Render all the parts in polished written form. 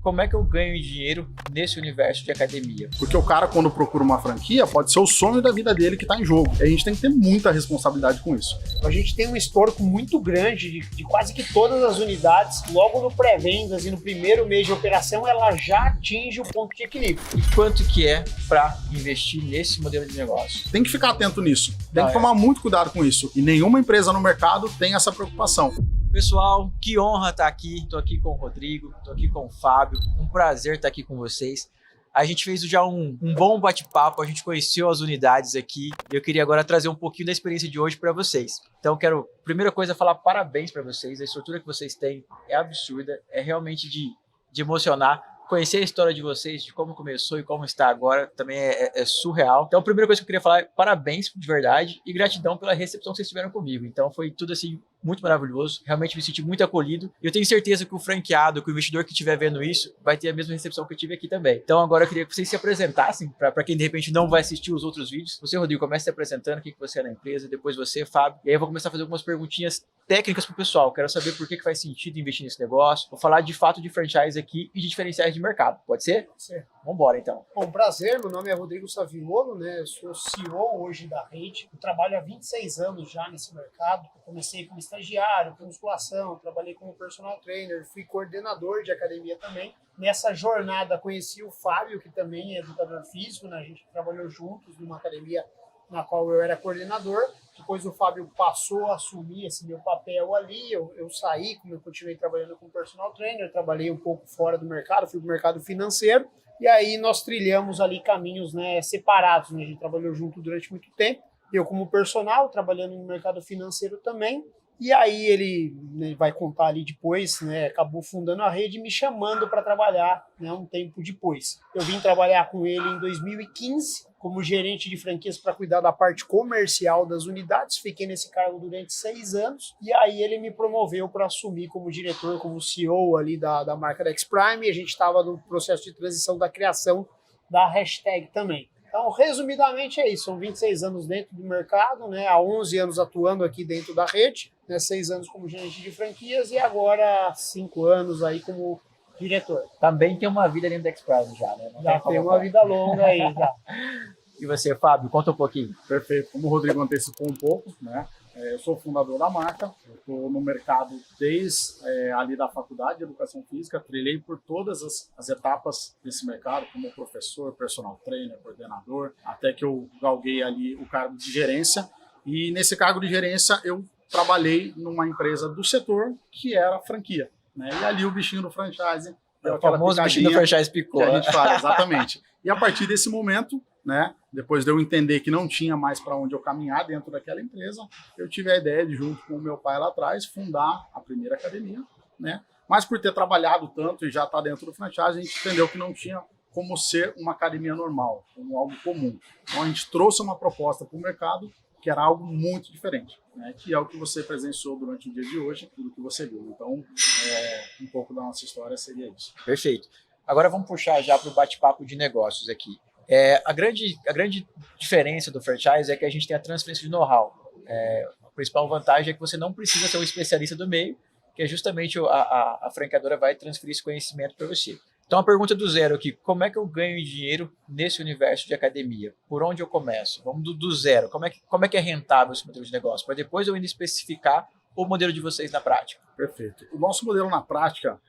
como é que eu ganho dinheiro nesse universo de academia? Porque o cara, quando procura uma franquia, pode ser o sonho da vida dele que está em jogo. E a gente tem que ter muita responsabilidade com isso. A gente tem um histórico muito grande de quase que todas as unidades, logo no pré-vendas e no primeiro mês de operação, ela já atinge o ponto de equilíbrio. E quanto que é para investir nesse modelo de negócio? Tem que ficar atento nisso. Tem que tomar muito cuidado com isso. E nenhuma empresa no mercado tem essa preocupação. Pessoal, que honra estar aqui. Estou aqui com o Rodrigo, estou aqui com o Fábio. Um prazer estar aqui com vocês. A gente fez já um bom bate-papo, a gente conheceu as unidades aqui. E eu queria agora trazer um pouquinho da experiência de hoje para vocês. Então, quero, primeira coisa, falar parabéns para vocês. A estrutura que vocês têm é absurda, é realmente de emocionar. Conhecer a história de vocês, de como começou e como está agora, também é surreal. Então, a primeira coisa que eu queria falar é parabéns de verdade e gratidão pela recepção que vocês tiveram comigo. Então, foi tudo assim muito maravilhoso. Realmente me senti muito acolhido. E eu tenho certeza que o franqueado, que o investidor que estiver vendo isso, vai ter a mesma recepção que eu tive aqui também. Então, agora eu queria que vocês se apresentassem, para quem de repente não vai assistir os outros vídeos. Você, Rodrigo, comece se apresentando, o que você é na empresa, depois você, Fábio. E aí eu vou começar a fazer algumas perguntinhas técnicas para o pessoal. Quero saber por que faz sentido investir nesse negócio. Vou falar de fato de franchise aqui e de diferenciais de mercado. Pode ser? Pode ser. Vamos embora, então. Bom, prazer, meu nome é Rodrigo Saviolo, né? Eu sou CEO hoje da Rede. Eu trabalho há 26 anos já nesse mercado. Eu comecei como estagiário, com musculação, trabalhei como personal trainer, fui coordenador de academia também. Nessa jornada conheci o Fábio, que também é educador físico, né? A gente trabalhou juntos numa academia na qual eu era coordenador. Depois o Fábio passou a assumir esse meu papel ali, eu saí, como eu continuei trabalhando como personal trainer, trabalhei um pouco fora do mercado, fui para o mercado financeiro, e aí nós trilhamos ali caminhos, né, separados, né? A gente trabalhou junto durante muito tempo, eu como personal, trabalhando no mercado financeiro também, e aí ele, né, vai contar ali depois, né, acabou fundando a Rede me chamando para trabalhar, né, um tempo depois. Eu vim trabalhar com ele em 2015, como gerente de franquias para cuidar da parte comercial das unidades. Fiquei nesse cargo durante 6 anos. E aí ele me promoveu para assumir como diretor, como CEO ali da marca da X-Prime. E a gente estava no processo de transição da criação da hashtag também. Então, resumidamente é isso. São 26 anos dentro do mercado, né? Há 11 anos atuando aqui dentro da Rede, né? 6 anos como gerente de franquias e agora 5 anos aí como diretor. Também tem uma vida dentro da X-Prime já, né? Já tem uma vida longa aí, já. E você, Fábio, conta um pouquinho. Perfeito. Como o Rodrigo antecipou um pouco, né? Eu sou fundador da marca, eu estou no mercado desde ali da faculdade de Educação Física, trilhei por todas as etapas desse mercado, como professor, personal trainer, coordenador, até que eu galguei ali o cargo de gerência. E nesse cargo de gerência eu trabalhei numa empresa do setor que era franquia, né? E ali o bichinho do franchise, o famoso bichinho do franchise picou. Que a gente fala, exatamente. E a partir desse momento, né, depois de eu entender que não tinha mais para onde eu caminhar dentro daquela empresa, eu tive a ideia de, junto com o meu pai lá atrás, fundar a primeira academia, né? Mas por ter trabalhado tanto e já estar dentro do franchise, a gente entendeu que não tinha como ser uma academia normal, como algo comum. Então a gente trouxe uma proposta para o mercado que era algo muito diferente, né? Que é o que você presenciou durante o dia de hoje, tudo que você viu. Então, um pouco da nossa história seria isso. Perfeito. Agora vamos puxar já para o bate-papo de negócios aqui. A grande diferença do franchise é que a gente tem a transferência de know-how. A principal vantagem é que você não precisa ser um especialista do meio, que é justamente a franqueadora vai transferir esse conhecimento para você. Então, a pergunta do zero aqui, como é que eu ganho dinheiro nesse universo de academia? Por onde eu começo? Vamos do zero. Como é que é rentável esse modelo de negócio? Para depois eu ainda especificar o modelo de vocês na prática. Perfeito. O nosso modelo na prática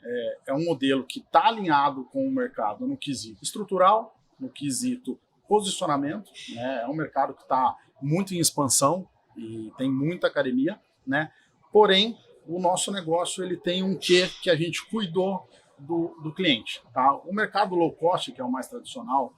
é um modelo que está alinhado com o mercado no quesito estrutural, no quesito posicionamento, né? É um mercado que está muito em expansão e tem muita academia, né? Porém, o nosso negócio ele tem um quê que a gente cuidou do cliente, tá? O mercado low cost, que é o mais tradicional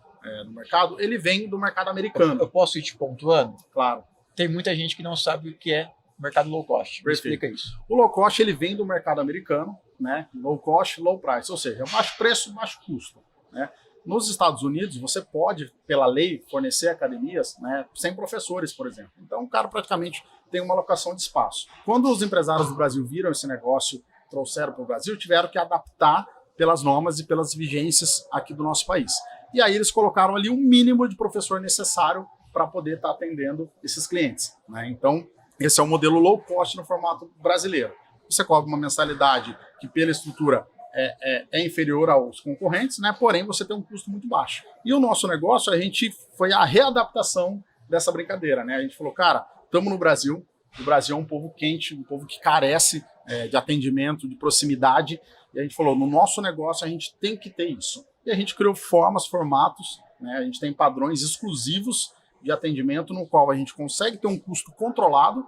no mercado, ele vem do mercado americano. Eu posso ir te pontuando? Claro. Tem muita gente que não sabe o que é mercado low cost. Me explica isso. O low cost ele vem do mercado americano, né? Low cost, low price, ou seja, baixo preço, baixo custo, né? Nos Estados Unidos, você pode, pela lei, fornecer academias, né, sem professores, por exemplo. Então, o cara praticamente tem uma alocação de espaço. Quando os empresários do Brasil viram esse negócio, trouxeram para o Brasil, tiveram que adaptar pelas normas e pelas vigências aqui do nosso país. E aí eles colocaram ali um mínimo de professor necessário para poder estar atendendo esses clientes, né? Então, esse é o modelo low cost no formato brasileiro. Você cobra uma mensalidade que, pela estrutura, é inferior aos concorrentes, né? Porém você tem um custo muito baixo. E o nosso negócio, a gente foi a readaptação dessa brincadeira, né? A gente falou, cara, estamos no Brasil, o Brasil é um povo quente, um povo que carece de atendimento, de proximidade, e a gente falou, no nosso negócio a gente tem que ter isso. E a gente criou formas, formatos, né? A gente tem padrões exclusivos de atendimento no qual a gente consegue ter um custo controlado,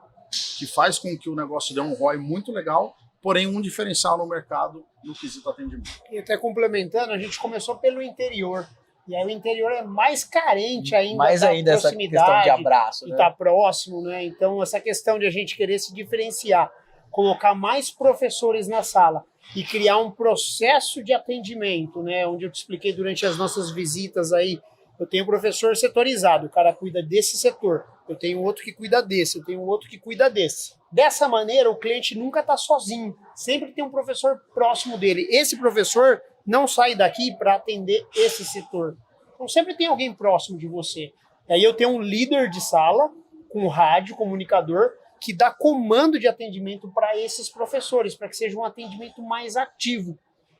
que faz com que o negócio dê um ROI muito legal, porém um diferencial no mercado no quesito atendimento. E até complementando, a gente começou pelo interior. E aí o interior é mais carente ainda mais da ainda essa questão de abraço, e né? tá próximo, né? Então essa questão de a gente querer se diferenciar, colocar mais professores na sala e criar um processo de atendimento, né? Onde eu te expliquei durante as nossas visitas aí, eu tenho um professor setorizado, o cara cuida desse setor, eu tenho outro que cuida desse, eu tenho outro que cuida desse. Dessa maneira, o cliente nunca está sozinho, sempre tem um professor próximo dele. Esse professor não sai daqui para atender esse setor. Então sempre tem alguém próximo de você. E aí eu tenho um líder de sala, com rádio, comunicador, que dá comando de atendimento para esses professores, para que seja um atendimento mais ativo.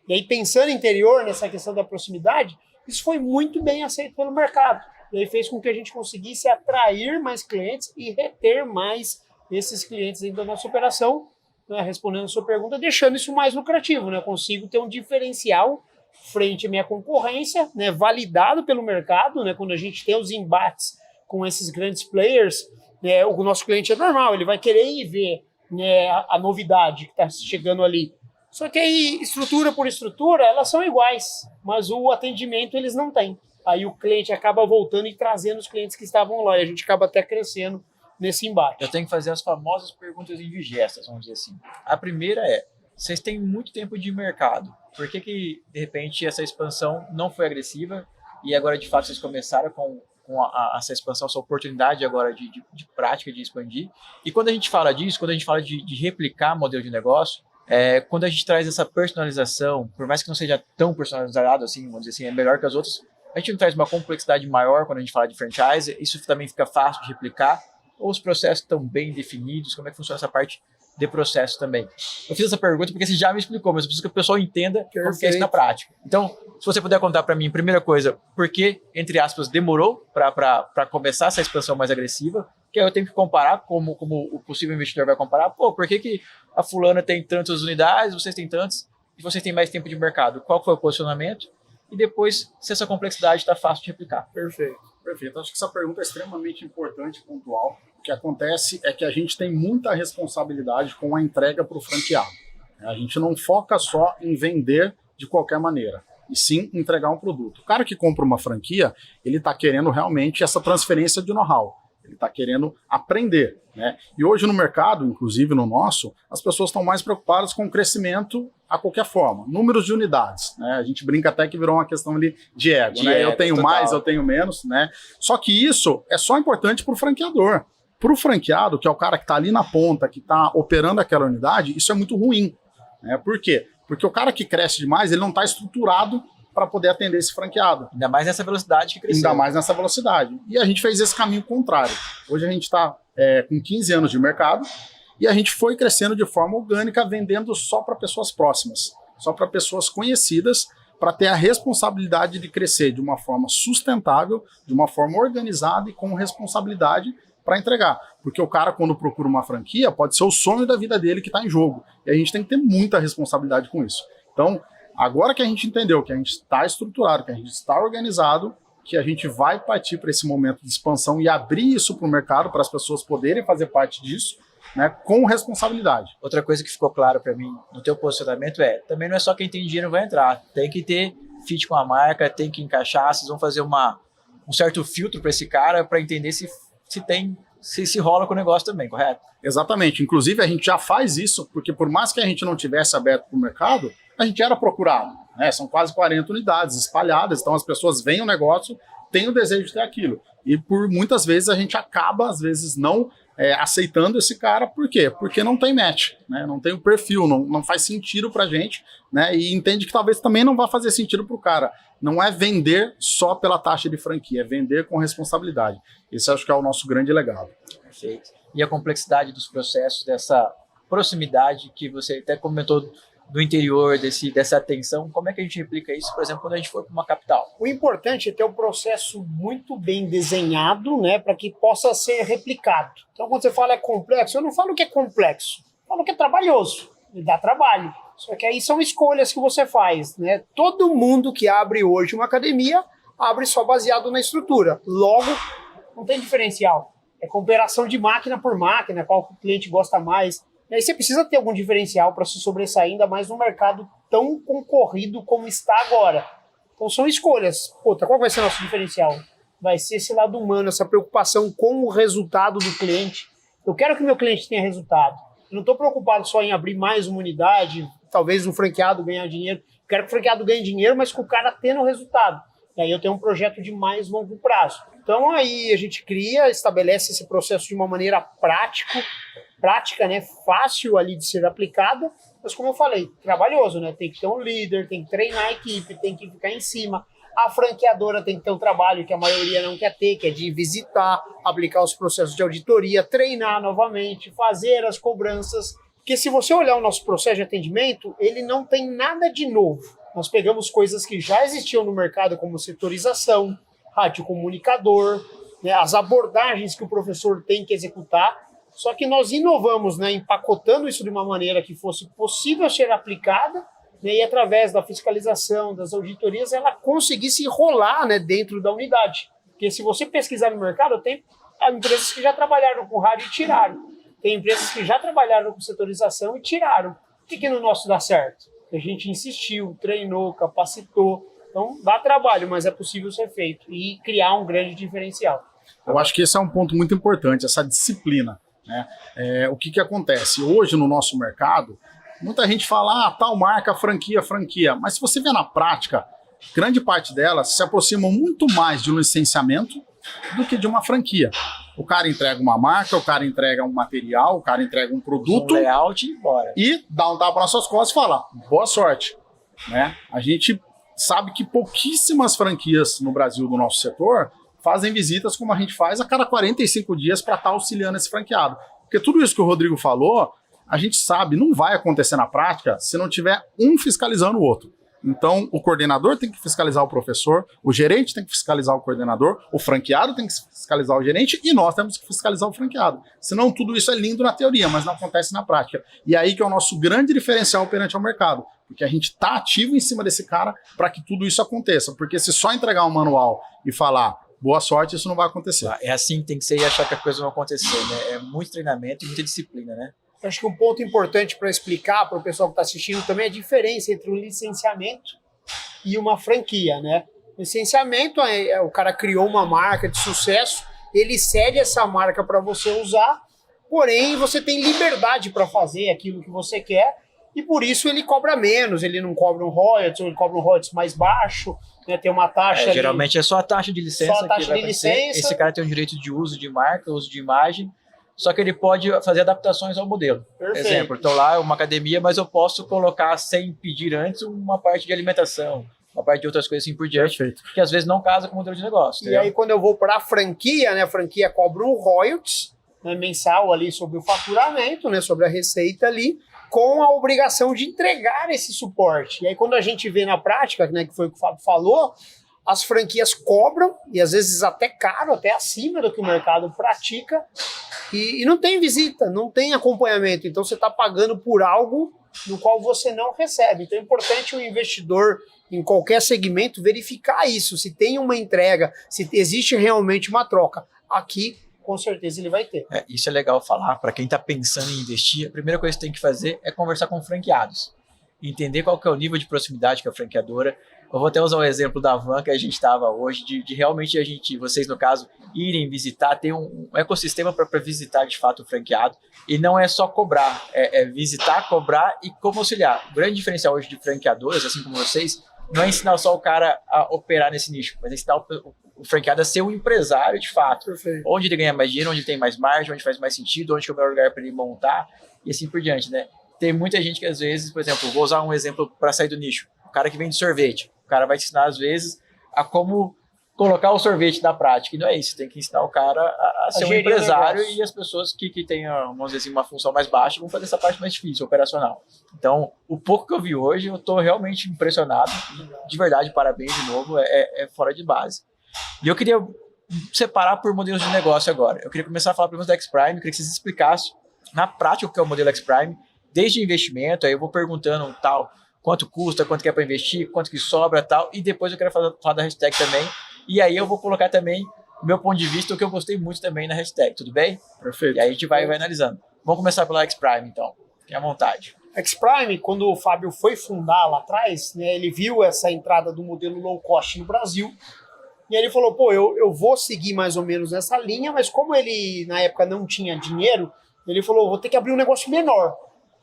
E aí, pensando interior, nessa questão da proximidade, isso foi muito bem aceito pelo mercado. E aí fez com que a gente conseguisse atrair mais clientes e reter mais esses clientes dentro da nossa operação, né, respondendo a sua pergunta, deixando isso mais lucrativo, né? Eu consigo ter um diferencial frente à minha concorrência, né, validado pelo mercado, né, quando a gente tem os embates com esses grandes players, né, o nosso cliente é normal, ele vai querer ir ver, né, a novidade que está chegando ali. Só que aí, estrutura por estrutura, elas são iguais, mas o atendimento eles não têm. Aí o cliente acaba voltando e trazendo os clientes que estavam lá, e a gente acaba até crescendo nesse embate. Eu tenho que fazer as famosas perguntas indigestas, vamos dizer assim. A primeira é, vocês têm muito tempo de mercado, por que de repente essa expansão não foi agressiva e agora de fato vocês começaram com essa expansão, essa oportunidade agora de prática, de expandir? E quando a gente fala disso, quando a gente fala de replicar modelo de negócio, quando a gente traz essa personalização, por mais que não seja tão personalizado assim, vamos dizer assim, é melhor que as outras, a gente não traz uma complexidade maior quando a gente fala de franchise, isso também fica fácil de replicar, ou os processos estão bem definidos, como é que funciona essa parte de processo também? Eu fiz essa pergunta porque você já me explicou, mas eu preciso que o pessoal entenda como que é isso na prática. Então, se você puder contar para mim, primeira coisa, por que, entre aspas, demorou para começar essa expansão mais agressiva, que aí eu tenho que comparar, como o possível investidor vai comparar, por que a fulana tem tantas unidades, vocês têm tantas, e vocês têm mais tempo de mercado? Qual foi o posicionamento? E depois, se essa complexidade está fácil de replicar. Perfeito. Acho que essa pergunta é extremamente importante e pontual. O que acontece é que a gente tem muita responsabilidade com a entrega para o franqueado. A gente não foca só em vender de qualquer maneira, e sim entregar um produto. O cara que compra uma franquia, ele está querendo realmente essa transferência de know-how. Ele está querendo aprender, né? E hoje no mercado, inclusive no nosso, as pessoas estão mais preocupadas com o crescimento a qualquer forma. Números de unidades, né? A gente brinca até que virou uma questão ali de ego, né? Eu tenho total. Mais, eu tenho menos, né? Só que isso é só importante para o franqueador. Para o franqueado, que é o cara que está ali na ponta, que está operando aquela unidade, isso é muito ruim, né? Por quê? Porque o cara que cresce demais, ele não está estruturado para poder atender esse franqueado. Ainda mais nessa velocidade que cresceu. Ainda mais nessa velocidade. E a gente fez esse caminho contrário. Hoje a gente está com 15 anos de mercado e a gente foi crescendo de forma orgânica, vendendo só para pessoas próximas, só para pessoas conhecidas, para ter a responsabilidade de crescer de uma forma sustentável, de uma forma organizada e com responsabilidade para entregar. Porque o cara, quando procura uma franquia, pode ser o sonho da vida dele que está em jogo. E a gente tem que ter muita responsabilidade com isso. Então, agora que a gente entendeu que a gente está estruturado, que a gente está organizado, que a gente vai partir para esse momento de expansão e abrir isso para o mercado, para as pessoas poderem fazer parte disso, né, com responsabilidade. Outra coisa que ficou claro para mim no teu posicionamento também não é só quem tem dinheiro vai entrar, tem que ter fit com a marca, tem que encaixar, vocês vão fazer um certo filtro para esse cara para entender se rola com o negócio também, correto? Exatamente, inclusive a gente já faz isso, porque por mais que a gente não tivesse aberto para o mercado, a gente era procurado, né? São quase 40 unidades espalhadas, então as pessoas veem o negócio, têm o desejo de ter aquilo. E por muitas vezes a gente acaba, às vezes, não aceitando esse cara. Por quê? Porque não tem match, né? Não tem o perfil, não faz sentido pra gente, né? E entende que talvez também não vá fazer sentido pro cara. Não é vender só pela taxa de franquia, é vender com responsabilidade. Esse acho que é o nosso grande legado. Perfeito. E a complexidade dos processos, dessa proximidade que você até comentou do interior, dessa atenção, como é que a gente replica isso, por exemplo, quando a gente for para uma capital? O importante é ter um processo muito bem desenhado, né, para que possa ser replicado. Então, quando você fala é complexo, eu não falo que é complexo, eu falo que é trabalhoso, e dá trabalho. Só que aí são escolhas que você faz, né? Todo mundo que abre hoje uma academia, abre só baseado na estrutura. Logo, não tem diferencial. É comparação de máquina por máquina, qual o cliente gosta mais. E aí você precisa ter algum diferencial para se sobressair, ainda mais num mercado tão concorrido como está agora. Então são escolhas. Puta, qual vai ser o nosso diferencial? Vai ser esse lado humano, essa preocupação com o resultado do cliente. Eu quero que o meu cliente tenha resultado. Eu não estou preocupado só em abrir mais uma unidade, talvez um franqueado ganhar dinheiro. Eu quero que o franqueado ganhe dinheiro, mas com o cara tendo resultado. E aí eu tenho um projeto de mais longo prazo. Então aí a gente cria, estabelece esse processo de uma maneira prática, né, fácil ali de ser aplicada, mas como eu falei, trabalhoso, né? Tem que ter um líder, tem que treinar a equipe, tem que ficar em cima. A franqueadora tem que ter um trabalho que a maioria não quer ter, que é de visitar, aplicar os processos de auditoria, treinar novamente, fazer as cobranças. Porque se você olhar o nosso processo de atendimento, ele não tem nada de novo. Nós pegamos coisas que já existiam no mercado, como setorização, radiocomunicador, né, as abordagens que o professor tem que executar, só que nós inovamos, né, empacotando isso de uma maneira que fosse possível ser aplicada, né, e através da fiscalização, das auditorias, ela conseguisse enrolar, né, dentro da unidade. Porque se você pesquisar no mercado, tem empresas que já trabalharam com rádio e tiraram. Tem empresas que já trabalharam com setorização e tiraram. Por que no nosso dá certo? A gente insistiu, treinou, capacitou. Então dá trabalho, mas é possível ser feito e criar um grande diferencial. Eu acho que esse é um ponto muito importante, essa disciplina, né? O que acontece? Hoje no nosso mercado, muita gente fala, tal marca, franquia. Mas se você vê na prática, grande parte delas se aproximam muito mais de um licenciamento do que de uma franquia. O cara entrega uma marca, o cara entrega um material, o cara entrega um produto, um layout e dá um tapa nas suas costas e fala, boa sorte, né? A gente sabe que pouquíssimas franquias no Brasil do nosso setor fazem visitas como a gente faz a cada 45 dias para estar auxiliando esse franqueado. Porque tudo isso que o Rodrigo falou, a gente sabe, não vai acontecer na prática se não tiver um fiscalizando o outro. Então, o coordenador tem que fiscalizar o professor, o gerente tem que fiscalizar o coordenador, o franqueado tem que fiscalizar o gerente e nós temos que fiscalizar o franqueado. Senão, tudo isso é lindo na teoria, mas não acontece na prática. E aí que é o nosso grande diferencial perante ao mercado, porque a gente está ativo em cima desse cara para que tudo isso aconteça. Porque se só entregar um manual e falar boa sorte, isso não vai acontecer. É assim que tem que ser e achar que a coisa vai acontecer, né? É muito treinamento e muita disciplina, né? Eu acho que um ponto importante para explicar para o pessoal que está assistindo também é a diferença entre um licenciamento e uma franquia, né? Licenciamento é o cara criou uma marca de sucesso, ele cede essa marca para você usar, porém você tem liberdade para fazer aquilo que você quer e por isso ele cobra menos, ele não cobra um royalties, ou ele cobra um royalties mais baixo, né? Tem uma taxa. Geralmente é só a taxa de licença. Só a taxa que vai de licença. Esse cara tem o direito de uso de marca, uso de imagem. Só que ele pode fazer adaptações ao modelo. Perfeito. Exemplo, estou lá, uma academia, mas eu posso colocar, sem pedir antes, uma parte de alimentação, uma parte de outras coisas assim por diante, Perfeito. que às vezes não casa com o modelo de negócio. E aí, quando eu vou para a franquia, né, a franquia cobra um royalties, né, mensal ali sobre o faturamento, né, sobre a receita ali, com a obrigação de entregar esse suporte. E aí, quando a gente vê na prática, né, que foi o que o Fábio falou, as franquias cobram, e às vezes até caro, até acima do que o mercado pratica, e não tem visita, não tem acompanhamento. Então você está pagando por algo no qual você não recebe. Então é importante o investidor, em qualquer segmento, verificar isso, se tem uma entrega, se existe realmente uma troca. Aqui, com certeza, ele vai ter. Isso é legal falar. Para quem está pensando em investir, a primeira coisa que tem que fazer é conversar com franqueados. Entender qual que é o nível de proximidade com a franqueadora. Eu vou até usar o exemplo da van que a gente estava hoje, de realmente vocês no caso, irem visitar, ter um ecossistema para visitar de fato o franqueado. E não é só cobrar, é visitar, cobrar e como auxiliar. O grande diferencial hoje de franqueadoras, assim como vocês, não é ensinar só o cara a operar nesse nicho, mas é ensinar o franqueado a ser um empresário de fato. Perfeito. Onde ele ganha mais dinheiro, onde tem mais margem, onde faz mais sentido, onde é o melhor lugar para ele montar e assim por diante, né? Tem muita gente que às vezes, por exemplo, vou usar um exemplo para sair do nicho. O cara que vende sorvete. O cara vai te ensinar, às vezes, a como colocar o sorvete na prática. E não é isso, tem que ensinar o cara a ser um gerir o empresário, negócio. e as pessoas que têm, vamos dizer assim, uma função mais baixa vão fazer essa parte mais difícil, operacional. Então, o pouco que eu vi hoje, eu estou realmente impressionado. De verdade, parabéns de novo, é fora de base. E eu queria separar por modelos de negócio agora. Eu queria começar a falar primeiro do X-Prime, queria que vocês explicassem na prática o que é o modelo X-Prime, desde investimento, aí eu vou perguntando tal, quanto custa, quanto que é para investir, quanto que sobra tal, e depois eu quero falar da hashtag também, e aí eu vou colocar também o meu ponto de vista, o que eu gostei muito também na hashtag, tudo bem? Perfeito. E aí a gente vai analisando. Vamos começar pela X-Prime, então. Fique à vontade. X-Prime, quando o Fábio foi fundar lá atrás, né, ele viu essa entrada do modelo low cost no Brasil, e aí ele falou, pô, eu vou seguir mais ou menos nessa linha, mas como ele, na época, não tinha dinheiro, ele falou, vou ter que abrir um negócio menor.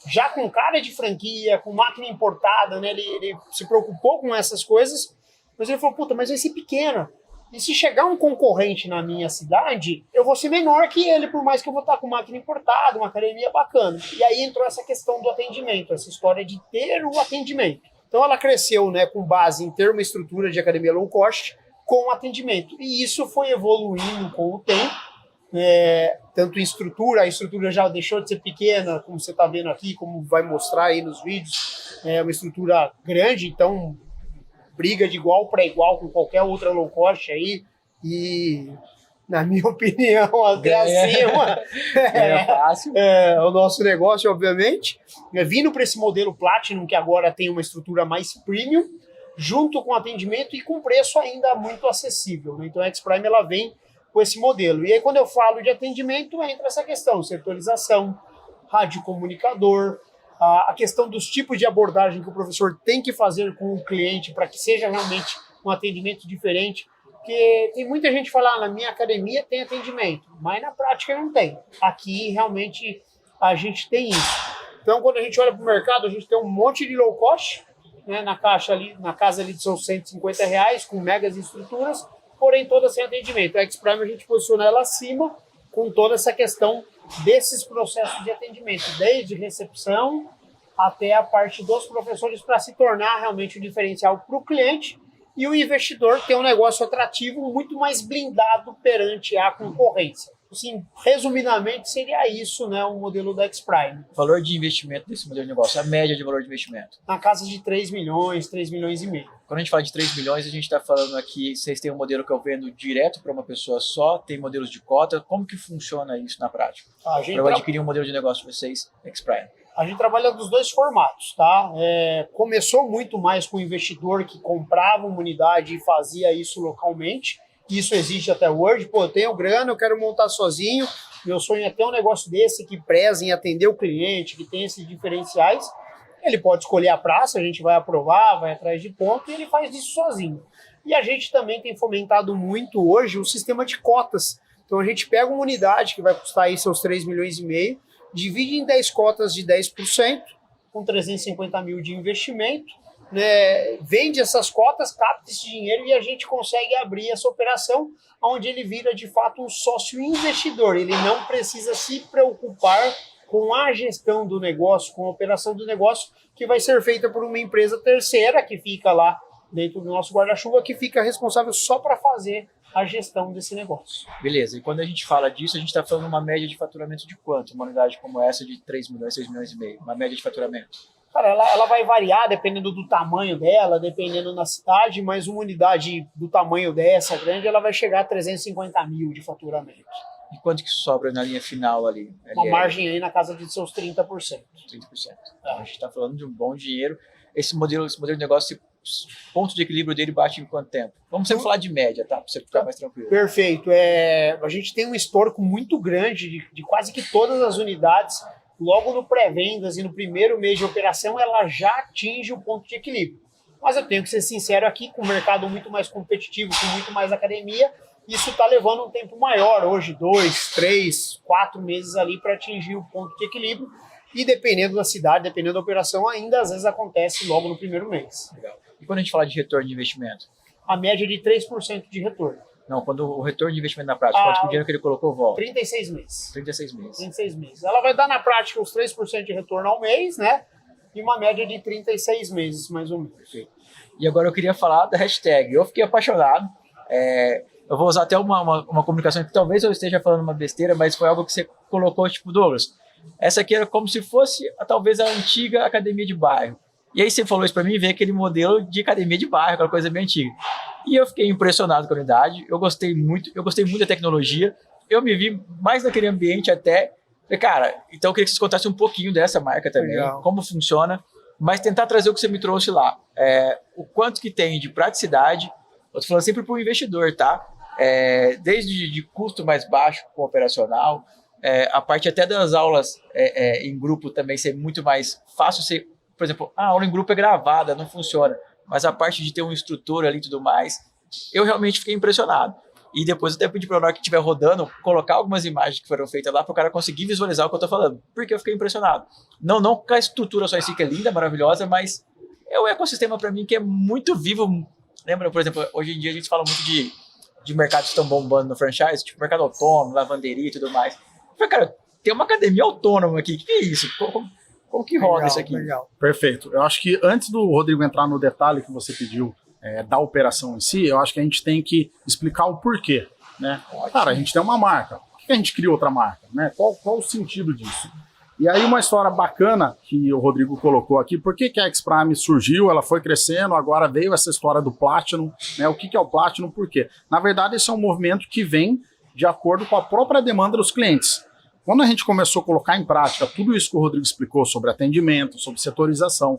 Já com cara de franquia, com máquina importada, né, ele se preocupou com essas coisas, mas ele falou, puta, mas vai ser pequena. E se chegar um concorrente na minha cidade, eu vou ser menor que ele, por mais que eu vou estar com máquina importada, uma academia bacana. E aí entrou essa questão do atendimento, essa história de ter o atendimento. Então ela cresceu, né, com base em ter uma estrutura de academia low cost, com atendimento. E isso foi evoluindo com o tempo, tanto em estrutura, a estrutura já deixou de ser pequena, como você está vendo aqui, como vai mostrar aí nos vídeos, é uma estrutura grande, então briga de igual para igual com qualquer outra low cost aí, e na minha opinião, até acima, fácil. É o nosso negócio, obviamente, vindo para esse modelo Platinum, que agora tem uma estrutura mais premium, junto com atendimento e com preço ainda muito acessível, né? Então a X-Prime ela vem com esse modelo. E aí quando eu falo de atendimento, entra essa questão, setorização, radiocomunicador, a questão dos tipos de abordagem que o professor tem que fazer com o cliente para que seja realmente um atendimento diferente, porque tem muita gente que fala, na minha academia tem atendimento, mas na prática não tem. Aqui realmente a gente tem isso. Então quando a gente olha para o mercado, a gente tem um monte de low cost, né, na caixa ali, na casa ali de seus R$150, com megas estruturas, porém toda sem atendimento. A X-Prime a gente posiciona ela acima com toda essa questão desses processos de atendimento, desde recepção até a parte dos professores, para se tornar realmente um diferencial para o cliente e o investidor ter um negócio atrativo muito mais blindado perante a concorrência. Assim, resumidamente, seria isso, né, o modelo da X-Prime. Valor de investimento desse modelo de negócio, a média de valor de investimento. Na casa de 3 milhões, 3 milhões e meio. Quando a gente fala de 3 milhões, a gente está falando aqui, vocês têm um modelo que eu vendo direto para uma pessoa só, tem modelos de cota, como que funciona isso na prática? Para eu adquirir um modelo de negócio de vocês, X-Prime. A gente trabalha dos dois formatos, tá? Começou muito mais com o investidor que comprava uma unidade e fazia isso localmente. Isso existe até hoje. Pô, eu tenho grana, eu quero montar sozinho. Meu sonho é ter um negócio desse que preza em atender o cliente, que tem esses diferenciais. Ele pode escolher a praça, a gente vai aprovar, vai atrás de ponto e ele faz isso sozinho. E a gente também tem fomentado muito hoje o sistema de cotas. Então a gente pega uma unidade que vai custar aí seus 3 milhões e meio, divide em 10 cotas de 10%, com 350 mil de investimento, né, vende essas cotas, capta esse dinheiro e a gente consegue abrir essa operação onde ele vira de fato um sócio investidor. Ele não precisa se preocupar com a gestão do negócio, com a operação do negócio, que vai ser feita por uma empresa terceira que fica lá dentro do nosso guarda-chuva, que fica responsável só para fazer a gestão desse negócio. Beleza, e quando a gente fala disso, a gente está falando uma média de faturamento de quanto? Uma unidade como essa de 3 milhões, 6 milhões e meio, uma média de faturamento? Cara, ela vai variar dependendo do tamanho dela, dependendo da cidade, mas uma unidade do tamanho dessa grande, ela vai chegar a 350 mil de faturamento. E quanto que sobra na linha final ali? Uma margem aí na casa de seus 30%. 30%. Então, a gente está falando de um bom dinheiro. Esse modelo de negócio, ponto de equilíbrio dele bate em quanto tempo? Vamos sempre falar de média, tá? Para você ficar mais tranquilo. Perfeito. A gente tem um histórico muito grande de quase que todas as unidades. Logo no pré-vendas e no primeiro mês de operação, ela já atinge o ponto de equilíbrio. Mas eu tenho que ser sincero aqui, com o mercado muito mais competitivo, com muito mais academia, isso está levando um tempo maior, hoje 2, 3, 4 meses ali para atingir o ponto de equilíbrio. E dependendo da cidade, dependendo da operação, ainda às vezes acontece logo no primeiro mês. Legal. E quando a gente fala de retorno de investimento? A média é de 3% de retorno. Não, quando o retorno de investimento na prática, quanto que o dinheiro que ele colocou volta? 36 meses. 36 meses. 36 meses. Ela vai dar na prática uns 3% de retorno ao mês, né? E uma média de 36 meses, mais ou menos. Perfeito. E agora eu queria falar da hashtag. Eu fiquei apaixonado. Eu vou usar até uma comunicação que talvez eu esteja falando uma besteira, mas foi algo que você colocou, tipo, Douglas, essa aqui era como se fosse talvez a antiga academia de bairro. E aí você falou isso para mim, veio aquele modelo de academia de bairro, aquela coisa bem antiga. E eu fiquei impressionado com a unidade, eu gostei muito da tecnologia, eu me vi mais naquele ambiente até. Falei, cara, então eu queria que vocês contassem um pouquinho dessa marca também, Legal. como funciona, mas tentar trazer o que você me trouxe lá. O quanto que tem de praticidade, eu tô falando sempre para o investidor, tá? Desde de custo mais baixo com o operacional, a parte até das aulas em grupo também ser muito mais fácil. Ser, por exemplo, a aula em grupo é gravada, não funciona, mas a parte de ter um instrutor ali e tudo mais, eu realmente fiquei impressionado. E depois até pedi para o hora que estiver rodando, colocar algumas imagens que foram feitas lá para o cara conseguir visualizar o que eu estou falando, porque eu fiquei impressionado. Não com a estrutura só em si, que é linda, maravilhosa, mas é um ecossistema para mim que é muito vivo. Lembra, por exemplo, hoje em dia a gente fala muito de mercados que estão bombando no franchise, tipo mercado autônomo, lavanderia e tudo mais. Eu falei, cara, tem uma academia autônoma aqui, o que é isso? Como que roda isso aqui? Legal. Perfeito. Eu acho que antes do Rodrigo entrar no detalhe que você pediu da operação em si, eu acho que a gente tem que explicar o porquê, né? Cara, a gente tem uma marca. Por que a gente cria outra marca, né? Qual o sentido disso? E aí uma história bacana que o Rodrigo colocou aqui, por que a X-Prime surgiu, ela foi crescendo, agora veio essa história do Platinum, né? O que é o Platinum, por quê? Na verdade, esse é um movimento que vem de acordo com a própria demanda dos clientes. Quando a gente começou a colocar em prática tudo isso que o Rodrigo explicou sobre atendimento, sobre setorização,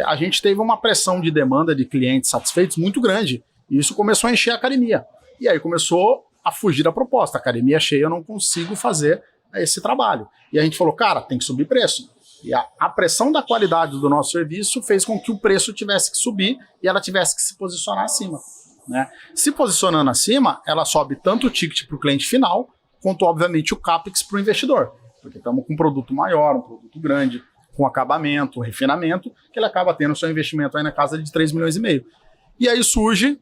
a gente teve uma pressão de demanda de clientes satisfeitos muito grande, e isso começou a encher a academia. E aí começou a fugir da proposta. Academia cheia, eu não consigo fazer esse trabalho. E a gente falou, cara, tem que subir preço. E a pressão da qualidade do nosso serviço fez com que o preço tivesse que subir e ela tivesse que se posicionar acima, né? Se posicionando acima, ela sobe tanto o ticket para o cliente final, quanto, obviamente, o CAPEX para o investidor. Porque estamos com um produto maior, um produto grande, com acabamento, refinamento, que ele acaba tendo seu investimento aí na casa de 3,5 milhões. E aí surge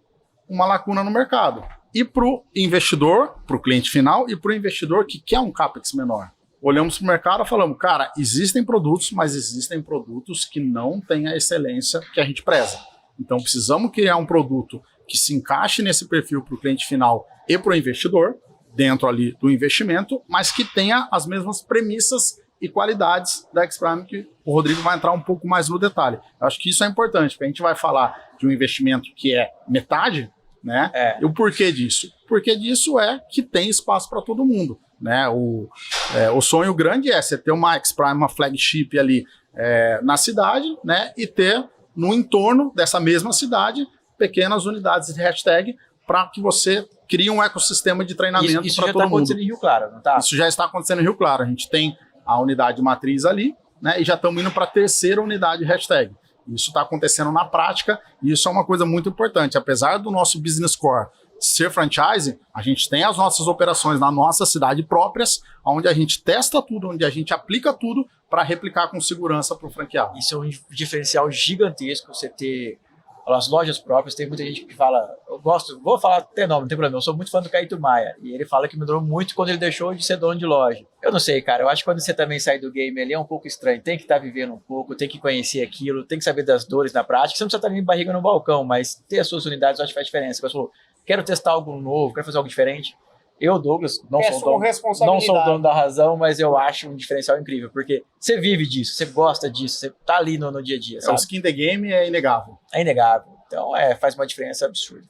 uma lacuna no mercado. E para o investidor, para o cliente final, e para o investidor que quer um CAPEX menor. Olhamos para o mercado e falamos, cara, existem produtos, mas existem produtos que não têm a excelência que a gente preza. Então precisamos criar um produto que se encaixe nesse perfil para o cliente final e para o investidor, dentro ali do investimento, mas que tenha as mesmas premissas e qualidades da X-Prime, que o Rodrigo vai entrar um pouco mais no detalhe. Eu acho que isso é importante, porque a gente vai falar de um investimento que é metade, né? E o porquê disso? O porquê disso é que tem espaço para todo mundo, né? O sonho grande é você ter uma X-Prime, uma flagship ali na cidade, né? E ter no entorno dessa mesma cidade pequenas unidades de hashtag para que você crie um ecossistema de treinamento para todo mundo. Isso já está acontecendo em Rio Claro, não está? Isso já está acontecendo em Rio Claro. A gente tem a unidade matriz ali, né? E já estamos indo para a terceira unidade hashtag. Isso está acontecendo na prática e isso é uma coisa muito importante. Apesar do nosso business core ser franchise, a gente tem as nossas operações na nossa cidade próprias, onde a gente testa tudo, onde a gente aplica tudo para replicar com segurança para o franqueado. Isso é um diferencial gigantesco, você ter as lojas próprias. Tem muita gente que fala, eu gosto, vou falar até nome, não tem problema, eu sou muito fã do Caíto Maia, e ele fala que mudou muito quando ele deixou de ser dono de loja. Eu não sei, cara, eu acho que quando você também sai do game ali é um pouco estranho, tem que estar vivendo um pouco, tem que conhecer aquilo, tem que saber das dores na prática, você não precisa estar nem barriga no balcão, mas ter as suas unidades eu acho que faz diferença. Você falou, quero testar algo novo, quero fazer algo diferente. Eu, Douglas, não sou o dono da razão, mas eu acho um diferencial incrível, porque você vive disso, você gosta disso, você tá ali no dia a dia, sabe? O skin the game é inegável. É inegável. Então, faz uma diferença absurda.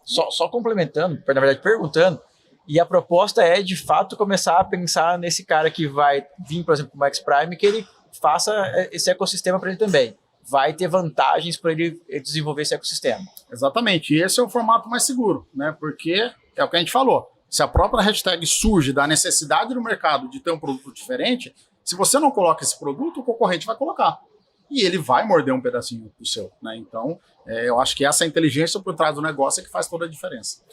Só complementando, na verdade, perguntando, e a proposta é, de fato, começar a pensar nesse cara que vai vir, por exemplo, com o Max Prime, que ele faça esse ecossistema para ele também. Vai ter vantagens para ele desenvolver esse ecossistema. Exatamente. E esse é o formato mais seguro, né? Porque é o que a gente falou. Se a própria hashtag surge da necessidade do mercado de ter um produto diferente, se você não coloca esse produto, o concorrente vai colocar. E ele vai morder um pedacinho do seu, né? Então, eu acho que essa inteligência por trás do negócio é que faz toda a diferença.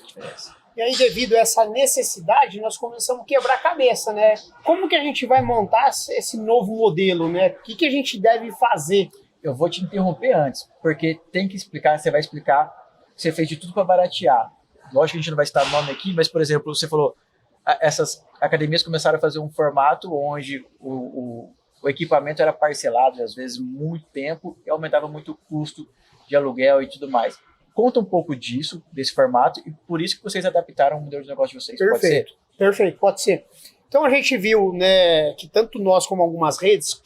E aí, devido a essa necessidade, nós começamos a quebrar a cabeça, né? Como que a gente vai montar esse novo modelo, né? O que a gente deve fazer? Eu vou te interromper antes, porque tem que explicar, você vai explicar que você fez de tudo para baratear. Lógico que a gente não vai citar o nome aqui, mas, por exemplo, você falou, essas academias começaram a fazer um formato onde o equipamento era parcelado, às vezes muito tempo, e aumentava muito o custo de aluguel e tudo mais. Conta um pouco disso, desse formato, e por isso que vocês adaptaram o modelo de negócio de vocês. Perfeito, perfeito, pode ser. Então a gente viu, né, que tanto nós como algumas redes,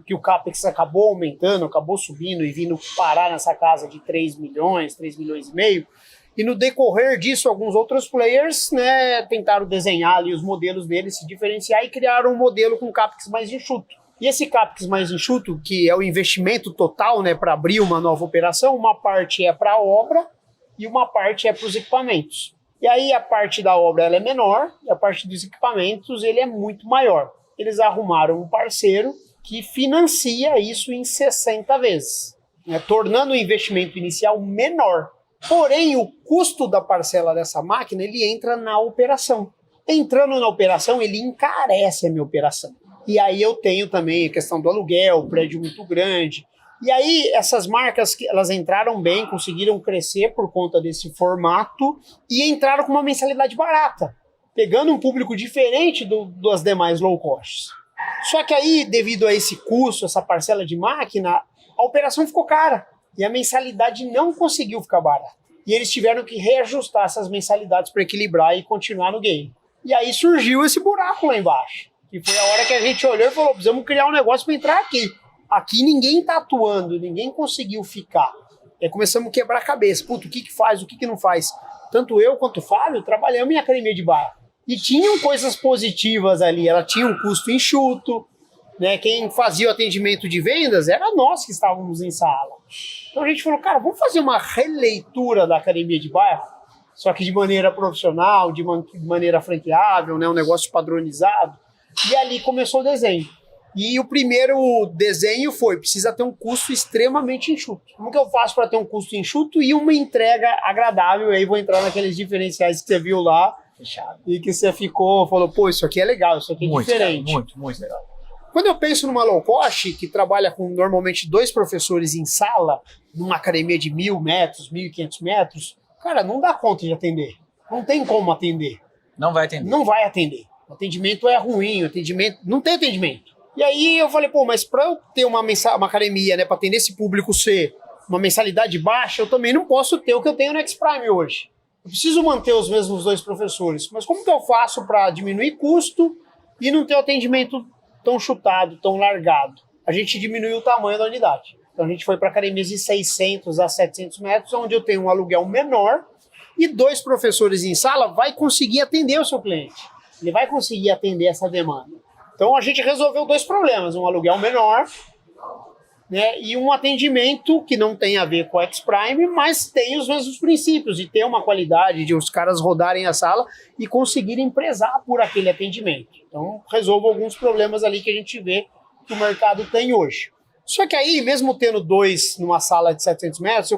que o CAPEX acabou aumentando, acabou subindo e vindo parar nessa casa de 3 milhões, 3 milhões e meio, e no decorrer disso, alguns outros players, né, tentaram desenhar ali os modelos deles, se diferenciar e criaram um modelo com CAPEX mais enxuto. E esse CAPEX mais enxuto, que é o investimento total, né, para abrir uma nova operação, uma parte é para a obra e uma parte é para os equipamentos. E aí a parte da obra ela é menor e a parte dos equipamentos ele é muito maior. Eles arrumaram um parceiro que financia isso em 60 vezes, né, tornando o investimento inicial menor. Porém, o custo da parcela dessa máquina, ele entra na operação. Entrando na operação, ele encarece a minha operação. E aí eu tenho também a questão do aluguel, prédio muito grande. E aí essas marcas, elas entraram bem, conseguiram crescer por conta desse formato e entraram com uma mensalidade barata, pegando um público diferente das demais low costs. Só que aí, devido a esse custo, essa parcela de máquina, a operação ficou cara. E a mensalidade não conseguiu ficar barata. E eles tiveram que reajustar essas mensalidades para equilibrar e continuar no game. E aí surgiu esse buraco lá embaixo. E foi a hora que a gente olhou e falou, precisamos criar um negócio para entrar aqui. Aqui ninguém está atuando, ninguém conseguiu ficar. E aí começamos a quebrar a cabeça. Puta, o que faz, o que não faz? Tanto eu quanto o Fábio trabalhamos em academia de bairro. E tinham coisas positivas ali. Ela tinha um custo enxuto, né? Quem fazia o atendimento de vendas era nós que estávamos em sala. Então a gente falou, cara, vamos fazer uma releitura da academia de bairro, só que de maneira profissional, de maneira franqueável, né? Um negócio padronizado. E ali começou o desenho. E o primeiro desenho foi, precisa ter um custo extremamente enxuto. Como que eu faço para ter um custo enxuto e uma entrega agradável? E aí vou entrar naqueles diferenciais que você viu lá. Fechado. E que você falou, pô, isso aqui é legal, isso aqui é muito, diferente. Cara, muito legal. Quando eu penso numa low cost, que trabalha com normalmente 2 professores em sala, numa academia de 1.000 metros, 1.500 metros, cara, não dá conta de atender. Não tem como atender. Não vai atender. Não vai atender. O atendimento é ruim, não tem atendimento. E aí eu falei, pô, mas para eu ter uma academia, né, para atender esse público ser uma mensalidade baixa, eu também não posso ter o que eu tenho no X-Prime hoje. Eu preciso manter os mesmos 2 professores. Mas como que eu faço para diminuir custo e não ter o atendimento tão chutado, tão largado? A gente diminuiu o tamanho da unidade. Então a gente foi para academias de 600 a 700 metros, onde eu tenho um aluguel menor e 2 professores em sala vai conseguir atender o seu cliente. Ele vai conseguir atender essa demanda. Então a gente resolveu 2 problemas, um aluguel menor, né, e um atendimento que não tem a ver com o X-Prime, mas tem os mesmos princípios, de ter uma qualidade, de os caras rodarem a sala e conseguirem prezar por aquele atendimento. Então resolve alguns problemas ali que a gente vê que o mercado tem hoje. Só que aí, mesmo tendo 2 numa sala de 700 metros,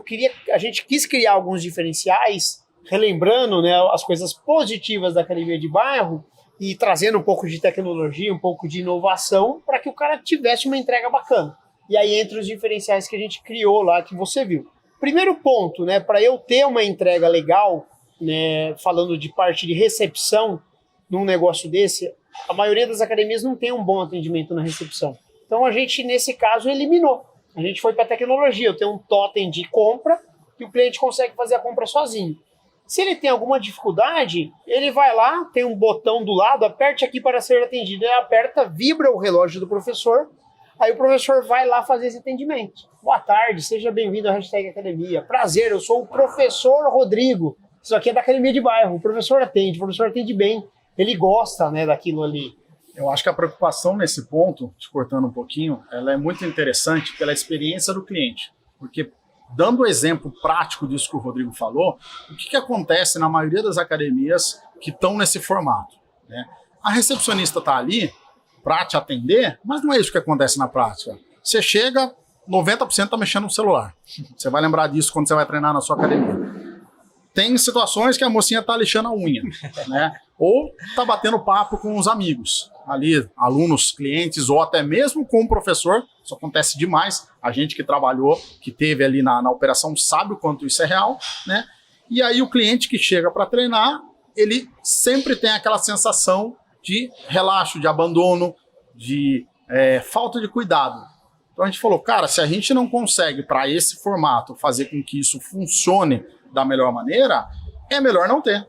a gente quis criar alguns diferenciais, relembrando, né, as coisas positivas da academia de bairro, e trazendo um pouco de tecnologia, um pouco de inovação, para que o cara tivesse uma entrega bacana. E aí entre os diferenciais que a gente criou lá, que você viu. Primeiro ponto, né, para eu ter uma entrega legal, né, falando de parte de recepção, num negócio desse, a maioria das academias não tem um bom atendimento na recepção. Então a gente, nesse caso, eliminou. A gente foi para a tecnologia. Eu tenho um totem de compra que o cliente consegue fazer a compra sozinho. Se ele tem alguma dificuldade, ele vai lá, tem um botão do lado, aperte aqui para ser atendido. Ele aperta, vibra o relógio do professor, aí o professor vai lá fazer esse atendimento. Boa tarde, seja bem-vindo à Hashtag Academia. Prazer, eu sou o professor Rodrigo. Isso aqui é da Academia de Bairro. O professor atende bem. Ele gosta, né, daquilo ali. Eu acho que a preocupação nesse ponto, te cortando um pouquinho, ela é muito interessante pela experiência do cliente. Porque, dando o exemplo prático disso que o Rodrigo falou, o que acontece na maioria das academias que estão nesse formato, né? A recepcionista está ali para te atender, mas não é isso que acontece na prática. Você chega, 90% está mexendo no celular. Você vai lembrar disso quando você vai treinar na sua academia. Tem situações que a mocinha está lixando a unha, né? Ou está batendo papo com os amigos, ali, alunos, clientes, ou até mesmo com o professor. Isso acontece demais. A gente que trabalhou, que teve ali na operação, sabe o quanto isso é real, né? E aí o cliente que chega para treinar, ele sempre tem aquela sensação de relaxo, de abandono, de falta de cuidado. Então a gente falou, cara, se a gente não consegue, para esse formato, fazer com que isso funcione da melhor maneira, é melhor não ter.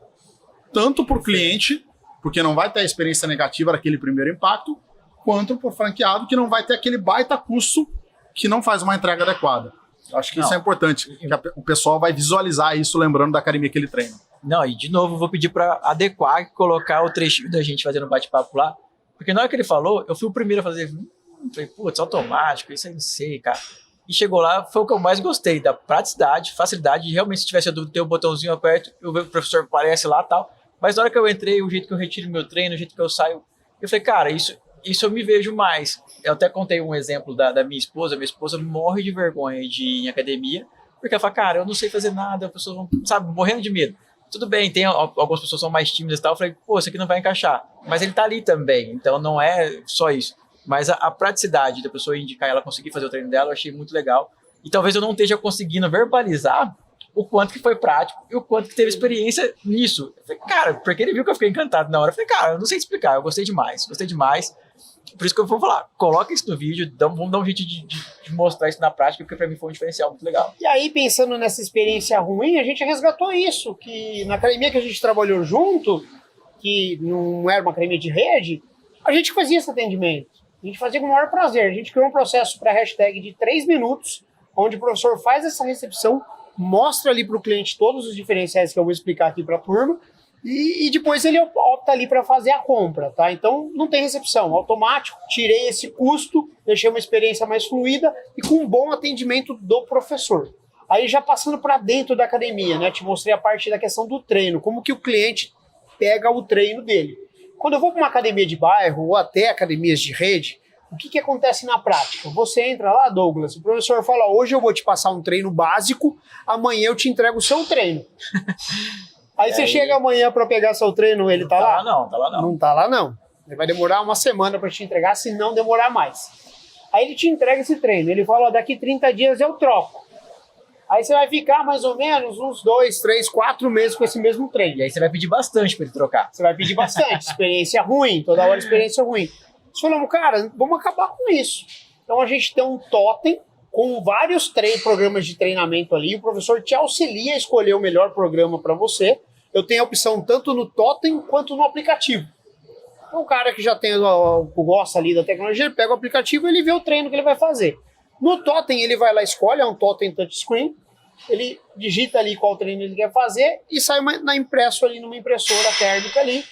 Tanto para o cliente, porque não vai ter a experiência negativa daquele primeiro impacto, quanto para o franqueado, que não vai ter aquele baita custo que não faz uma entrega adequada. Acho que isso é importante, que o pessoal vai visualizar isso lembrando da academia que ele treina. Não, e de novo, vou pedir para adequar e colocar o trechinho da gente fazendo bate-papo lá, porque na hora que ele falou, eu fui o primeiro a fazer, falei, putz, automático, isso aí não sei, cara. E chegou lá, foi o que eu mais gostei, da praticidade, facilidade, e realmente se tivesse a dúvida, tem um botãozinho aperto, eu vejo o professor aparece lá e tal, mas na hora que eu entrei, o jeito que eu retiro meu treino, o jeito que eu saio, eu falei, cara, isso eu me vejo mais. Eu até contei um exemplo da minha esposa morre de vergonha de ir em academia, porque ela fala, cara, eu não sei fazer nada, a pessoa, sabe, morrendo de medo. Tudo bem, tem algumas pessoas que são mais tímidas e tal, eu falei, pô, isso aqui não vai encaixar, mas ele tá ali também, então não é só isso. Mas a praticidade da pessoa indicar ela conseguir fazer o treino dela, eu achei muito legal. E talvez eu não esteja conseguindo verbalizar o quanto que foi prático e o quanto que teve experiência nisso. Eu falei, cara, porque ele viu que eu fiquei encantado na hora. Eu falei, cara, eu não sei explicar, eu gostei demais. Por isso que eu vou falar, coloca isso no vídeo, vamos dar um jeito de mostrar isso na prática, porque pra mim foi um diferencial muito legal. E aí, pensando nessa experiência ruim, a gente resgatou isso, que na academia que a gente trabalhou junto, que não era uma academia de rede, a gente fazia esse atendimento. A gente fazia com o maior prazer. A gente criou um processo para hashtag de 3 minutos, onde o professor faz essa recepção, mostra ali para o cliente todos os diferenciais que eu vou explicar aqui para a turma, e depois ele opta ali para fazer a compra, tá? Então não tem recepção, automático, tirei esse custo, deixei uma experiência mais fluida e com um bom atendimento do professor. Aí já passando para dentro da academia, né? Te mostrei a parte da questão do treino, como que o cliente pega o treino dele. Quando eu vou para uma academia de bairro ou até academias de rede, o que acontece na prática? Você entra lá, Douglas, o professor fala, hoje eu vou te passar um treino básico, amanhã eu te entrego o seu treino. Aí você chega amanhã para pegar seu treino, ele tá lá? Não tá lá não. Não tá lá não. Ele vai demorar uma semana para te entregar, se não demorar mais. Aí ele te entrega esse treino, ele fala, daqui 30 dias eu troco. Aí você vai ficar mais ou menos uns 2, 3, 4 meses com esse mesmo treino. E aí você vai pedir bastante para ele trocar. Você vai pedir bastante, experiência ruim, toda hora experiência ruim. Nós falamos, cara, vamos acabar com isso. Então a gente tem um totem com vários programas de treinamento ali, o professor te auxilia a escolher o melhor programa para você. Eu tenho a opção tanto no totem quanto no aplicativo. Então o cara que já tem gosta ali da tecnologia, ele pega o aplicativo e ele vê o treino que ele vai fazer. No totem ele vai lá, escolhe, é um totem touchscreen, ele digita ali qual treino ele quer fazer e sai impresso ali numa impressora térmica ali,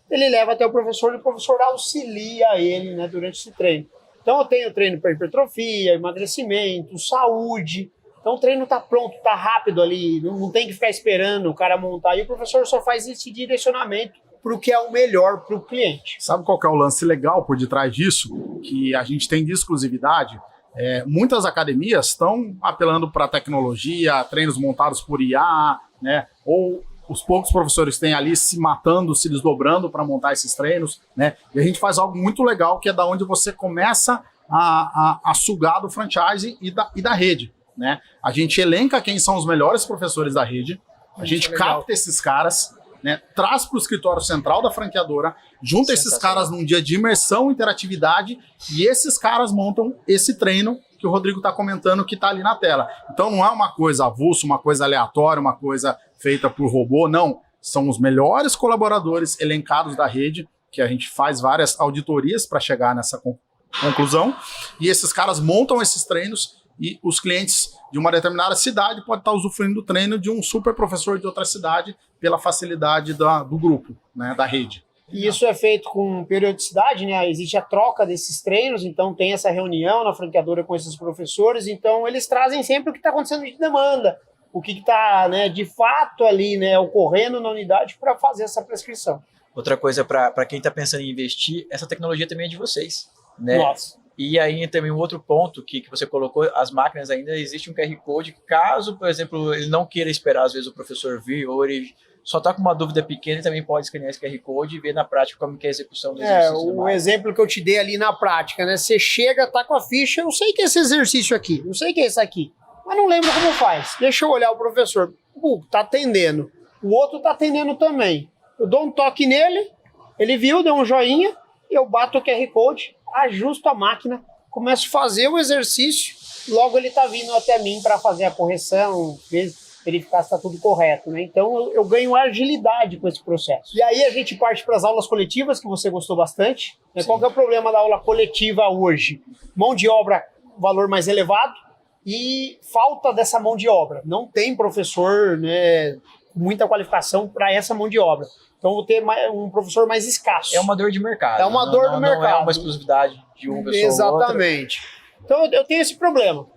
ele leva até o professor e o professor auxilia ele, né, durante esse treino. Então eu tenho treino para hipertrofia, emagrecimento, saúde, então o treino está pronto, está rápido ali, não tem que ficar esperando o cara montar, e o professor só faz esse direcionamento para o que é o melhor para o cliente. Sabe qual que é o lance legal por detrás disso? Que a gente tem de exclusividade. Muitas academias estão apelando para tecnologia, treinos montados por IA, né? Ou os poucos professores têm ali se matando, se desdobrando para montar esses treinos, né? E a gente faz algo muito legal, que é da onde você começa a sugar do franchise e da rede, né? A gente elenca quem são os melhores professores da rede, a gente capta esses caras, né, traz para o escritório central da franqueadora, junta esses caras num dia de imersão, interatividade, e esses caras montam esse treino que o Rodrigo está comentando, que está ali na tela. Então não é uma coisa avulsa, uma coisa aleatória, uma coisa feita por robô, não. São os melhores colaboradores elencados da rede, que a gente faz várias auditorias para chegar nessa conclusão, e esses caras montam esses treinos, e os clientes de uma determinada cidade podem estar usufruindo do treino de um super professor de outra cidade pela facilidade do grupo, né, da rede. E isso é feito com periodicidade, né? Existe a troca desses treinos, então tem essa reunião na franqueadora com esses professores, então eles trazem sempre o que está acontecendo de demanda, o que está, né, de fato ali, né, ocorrendo na unidade para fazer essa prescrição. Outra coisa para quem está pensando em investir, essa tecnologia também é de vocês, né? Nossa. E aí também um outro ponto que você colocou, as máquinas ainda existe um QR Code, caso, por exemplo, ele não queira esperar às vezes o professor vir, ou ele só está com uma dúvida pequena, ele também pode escanear esse QR Code e ver na prática como que é a execução do exercício. O exemplo que eu te dei ali na prática, né? Você chega, tá com a ficha, eu sei que é esse exercício aqui, eu sei que é esse aqui, mas não lembro como faz. Deixa eu olhar o professor, tá atendendo, o outro tá atendendo também. Eu dou um toque nele, ele viu, deu um joinha, eu bato o QR Code, ajusto a máquina, começo a fazer o exercício, logo ele tá vindo até mim para fazer a correção. verificar se está tudo correto, né? Então eu ganho agilidade com esse processo. E aí a gente parte para as aulas coletivas, que você gostou bastante, né? Qual que é o problema da aula coletiva hoje? Mão de obra, valor mais elevado, e falta dessa mão de obra. Não tem professor, né, com muita qualificação para essa mão de obra. Então vou ter um professor mais escasso. É uma dor de mercado. É uma dor do mercado. Não é uma exclusividade de uma pessoa Exatamente. Então eu tenho esse problema.